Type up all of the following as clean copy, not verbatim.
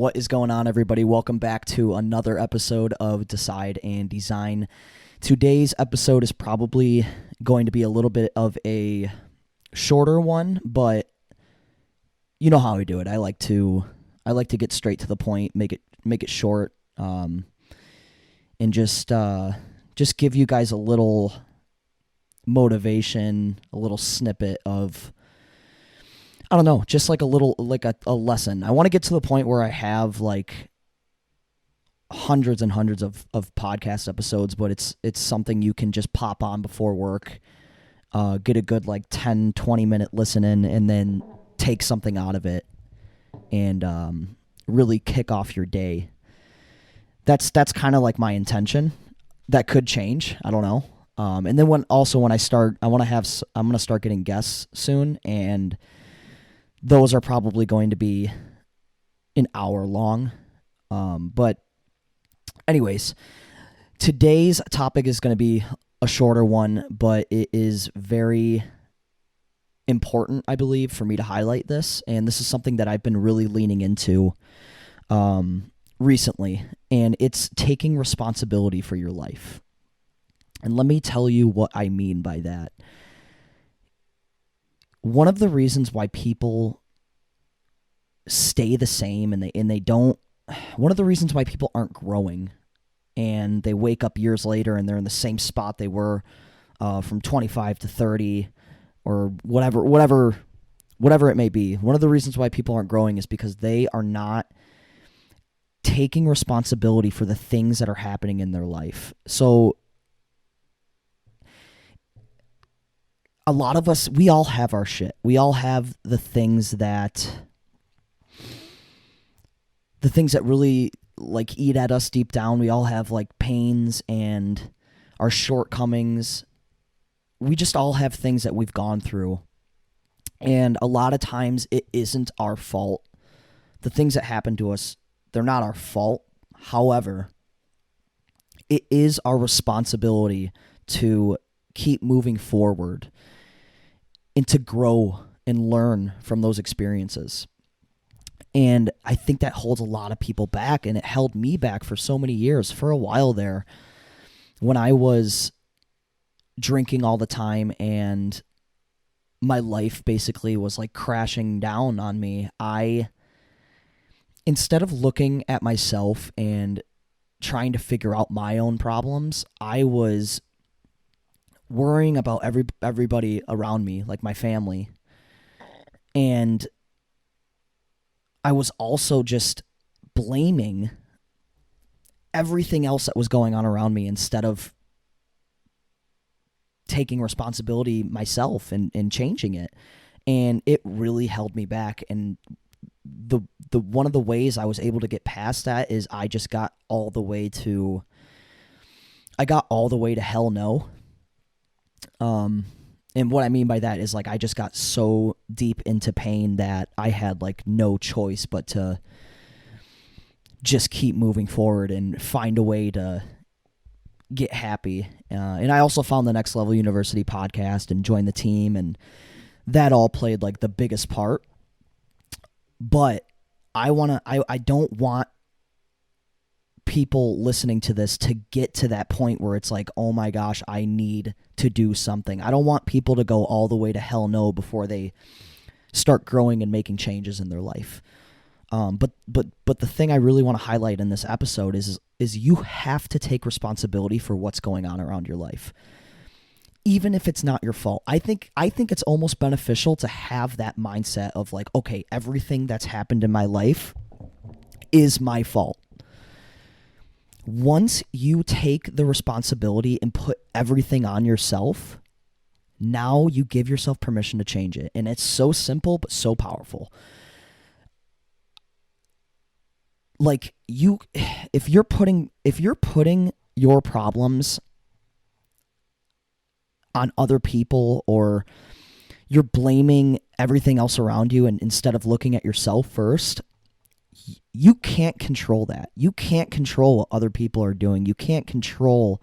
What is going on, everybody? Welcome back to another episode of Decide and Design. Today's episode is probably going to be a little bit of a shorter one, but you know how I do it. I like to get straight to the point, make it short, and just give you guys a little motivation, a little snippet of, I don't know, just like a little, like a lesson. I want to get to the point where I have like hundreds and hundreds of podcast episodes, but it's something you can just pop on before work, get a good like 10, 20 minute listen in, and then take something out of it and really kick off your day. That's kind of like my intention. That could change. I don't know. And then when I start, I'm going to start getting guests soon, and those are probably going to be an hour long. But anyways, today's topic is going to be a shorter one, but it is very important, I believe, for me to highlight this. And this is something that I've been really leaning into recently, and it's taking responsibility for your life. And let me tell you what I mean by that. One of the reasons why people stay the same and they don't, one of the reasons why people aren't growing and they wake up years later and they're in the same spot they were from 25 to 30 or whatever it may be. One of the reasons why people aren't growing is because they are not taking responsibility for the things that are happening in their life. So a lot of us, we all have our shit. We all have the things that really like eat at us deep down. We all have like pains and our shortcomings. We just all have things that we've gone through. And a lot of times it isn't our fault. The things that happen to us, they're not our fault. However, it is our responsibility to keep moving forward and to grow and learn from those experiences. And I think that holds a lot of people back, and it held me back for so many years. For a while there, when I was drinking all the time and my life basically was like crashing down on me, instead of looking at myself and trying to figure out my own problems, I was worrying about everybody around me, like my family. And I was also just blaming everything else that was going on around me instead of taking responsibility myself and changing it. And it really held me back. And the one of the ways I was able to get past that is I got all the way to hell no. And what I mean by that is like I just got so deep into pain that I had like no choice but to just keep moving forward and find a way to get happy. And I also found the Next Level University podcast and joined the team, and that all played like the biggest part. But I don't want people listening to this to get to that point where it's like, oh my gosh, I need to do something. I don't want people to go all the way to hell no before they start growing and making changes in their life. But the thing I really want to highlight in this episode is you have to take responsibility for what's going on around your life, even if it's not your fault. I think it's almost beneficial to have that mindset of like, okay, everything that's happened in my life is my fault. Once you take the responsibility and put everything on yourself, now you give yourself permission to change it. And it's so simple, but so powerful. Like if you're putting your problems on other people, or you're blaming everything else around you, and instead of looking at yourself first, you can't control that. You can't control what other people are doing. You can't control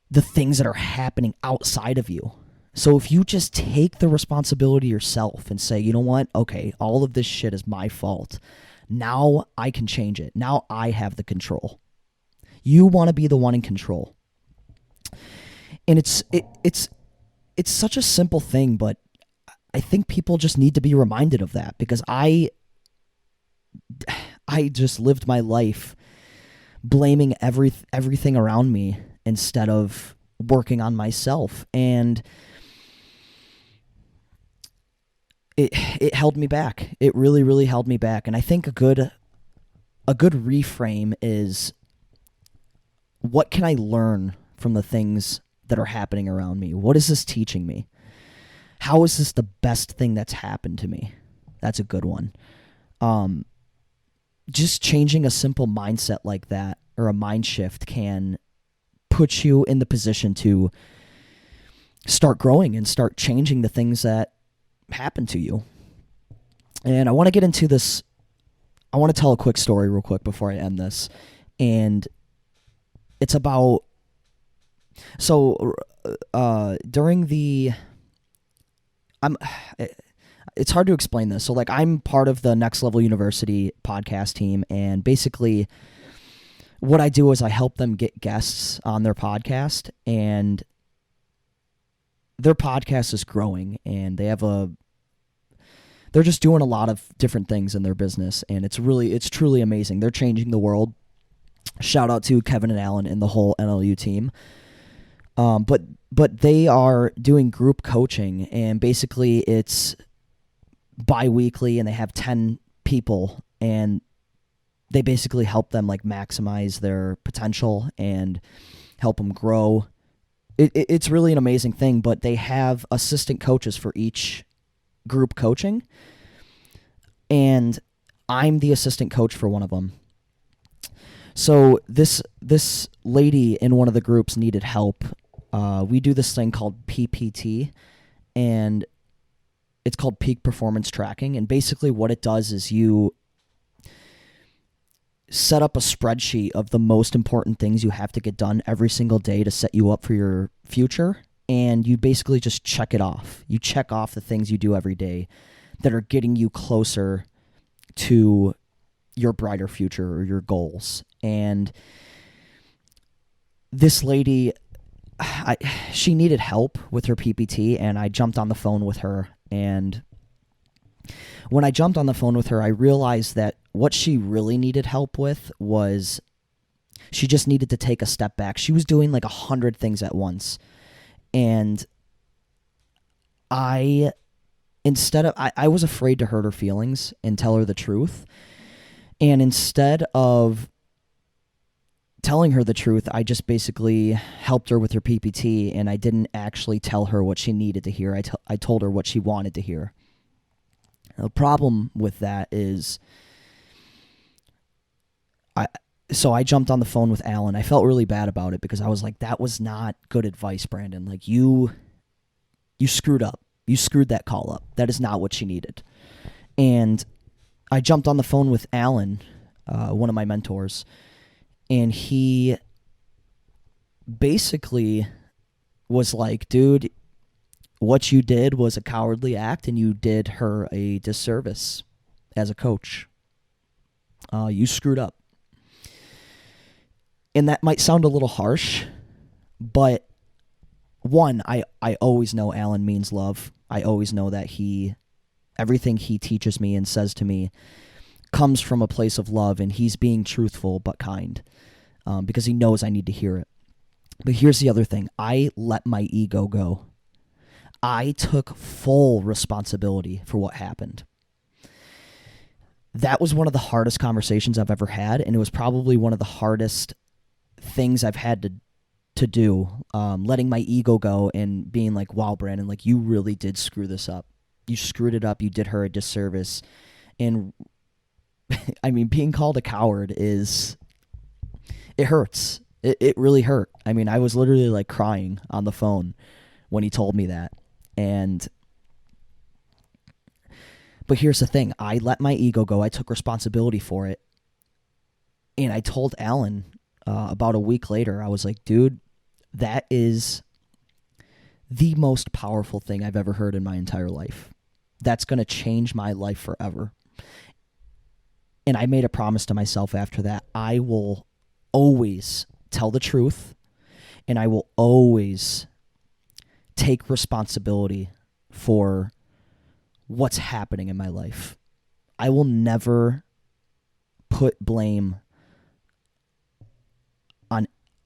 the things that are happening outside of you. So if you just take the responsibility yourself and say, you know what, okay, all of this shit is my fault. Now I can change it. Now I have the control. You want to be the one in control. And it's such a simple thing, but I think people just need to be reminded of that, because I just lived my life blaming everything around me instead of working on myself, and it held me back. It really, really held me back. And I think a good reframe is, what can I learn from the things that are happening around me? What is this teaching me? How is this the best thing that's happened to me? That's a good one. Just changing a simple mindset like that, or a mind shift, can put you in the position to start growing and start changing the things that happen to you. And I want to get into this. I want to tell a quick story real quick before I end this. And it's about, during the, it's hard to explain this. So like, I'm part of the Next Level University podcast team, and basically what I do is I help them get guests on their podcast, and their podcast is growing, and they're just doing a lot of different things in their business, and it's truly amazing. They're changing the world. Shout out to Kevin and Alan and the whole NLU team. But they are doing group coaching, and basically it's bi-weekly, and they have 10 people, and they basically help them like maximize their potential and help them grow. It's really an amazing thing, but they have assistant coaches for each group coaching, and I'm the assistant coach for one of them. So this lady in one of the groups needed help. We do this thing called PPT, and it's called peak performance tracking. And basically what it does is you set up a spreadsheet of the most important things you have to get done every single day to set you up for your future. And you basically just check it off. You check off the things you do every day that are getting you closer to your brighter future or your goals. And this lady, she needed help with her PPT, and I jumped on the phone with her. And when I jumped on the phone with her, I realized that what she really needed help with was she just needed to take a step back. She was doing like 100 things at once. And I was afraid to hurt her feelings and tell her the truth. And instead of telling her the truth, I just basically helped her with her PPT, and I didn't actually tell her what she needed to hear. I told her what she wanted to hear. The problem with that is so I jumped on the phone with Alan. I felt really bad about it, because I was like, that was not good advice, Brandon. Like, you screwed up. You screwed that call up. That is not what she needed. And I jumped on the phone with Alan, one of my mentors, and he basically was like, dude, what you did was a cowardly act, and you did her a disservice as a coach. You screwed up. And that might sound a little harsh, but one, I always know Alan means love. I always know that everything he teaches me and says to me comes from a place of love, and he's being truthful but kind, because he knows I need to hear it. But here's the other thing. I let my ego go. I took full responsibility for what happened. That was one of the hardest conversations I've ever had, and it was probably one of the hardest things I've had to do, letting my ego go and being like, wow, Brandon, like, you really did screw this up. You screwed it up. You did her a disservice. And I mean, being called a coward it hurts. It really hurt. I mean, I was literally like crying on the phone when he told me that. But here's the thing. I let my ego go. I took responsibility for it. And I told Alan about a week later, I was like, dude, that is the most powerful thing I've ever heard in my entire life. That's going to change my life forever. And I made a promise to myself after that. I will always tell the truth, and I will always take responsibility for what's happening in my life. I will never put blame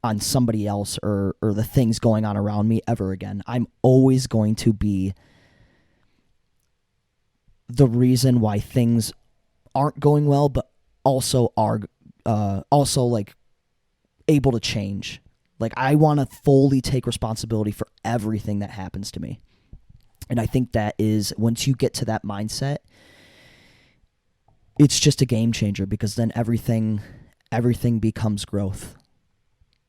on somebody else or the things going on around me ever again. I'm always going to be the reason why things aren't going well, but also are like able to change. Like, I want to fully take responsibility for everything that happens to me. And I think that is, once you get to that mindset, it's just a game changer, because then everything becomes growth.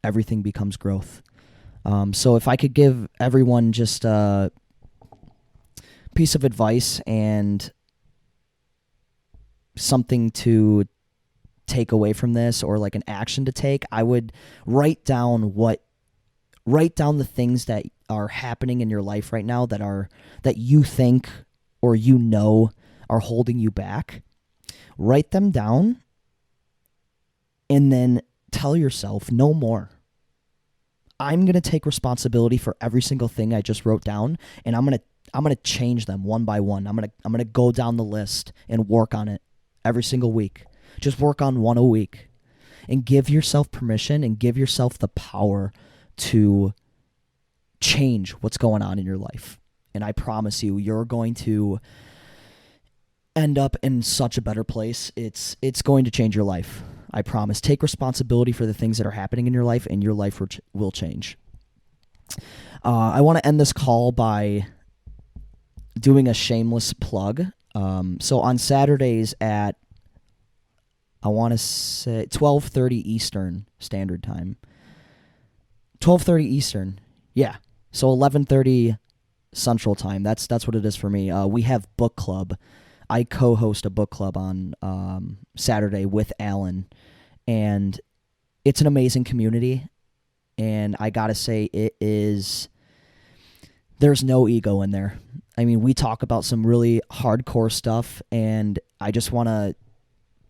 Everything becomes growth. So if I could give everyone just a piece of advice and something to take away from this, or like an action to take, I would write down the things that are happening in your life right now that you think or are holding you back. Write them down, and then tell yourself, no more. I'm going to take responsibility for every single thing I just wrote down, and I'm going to change them one by one. I'm going to go down the list and work on it every single week. Just work on one a week, and give yourself permission and give yourself the power to change what's going on in your life. And I promise you, you're going to end up in such a better place. It's going to change your life. I promise. Take responsibility for the things that are happening in your life, and your life will change. I want to end this call by doing a shameless plug. So on Saturdays at, I want to say 12:30 Eastern Standard Time. 12:30 Eastern. Yeah. So 11:30 Central Time. That's what it is for me. We have book club. I co-host a book club on Saturday with Alan, and it's an amazing community. And I gotta say, there's no ego in there. I mean, we talk about some really hardcore stuff, and I just want to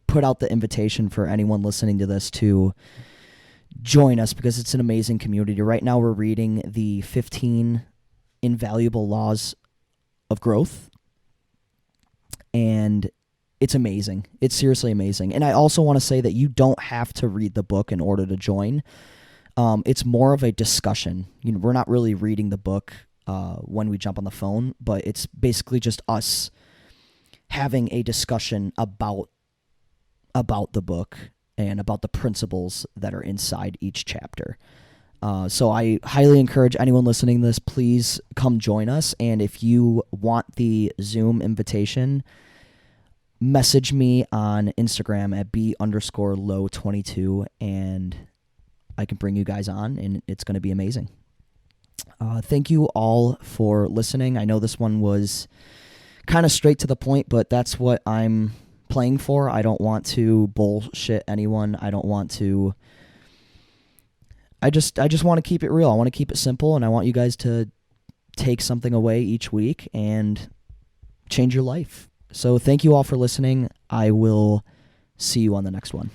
put out the invitation for anyone listening to this to join us, because it's an amazing community. Right now we're reading the 15 Invaluable Laws of Growth, and it's amazing. It's seriously amazing. And I also want to say that you don't have to read the book in order to join. It's more of a discussion. We're not really reading the book when we jump on the phone, but it's basically just us having a discussion about the book and about the principles that are inside each chapter. So I highly encourage anyone listening to this, please come join us. And if you want the Zoom invitation, message me on Instagram at b_low22, and I can bring you guys on, and it's going to be amazing. Thank you all for listening. I know this one was kind of straight to the point, but that's what I'm playing for. I don't want to bullshit anyone. I don't want to. I just want to keep it real. I want to keep it simple, and I want you guys to take something away each week and change your life. So thank you all for listening. I will see you on the next one.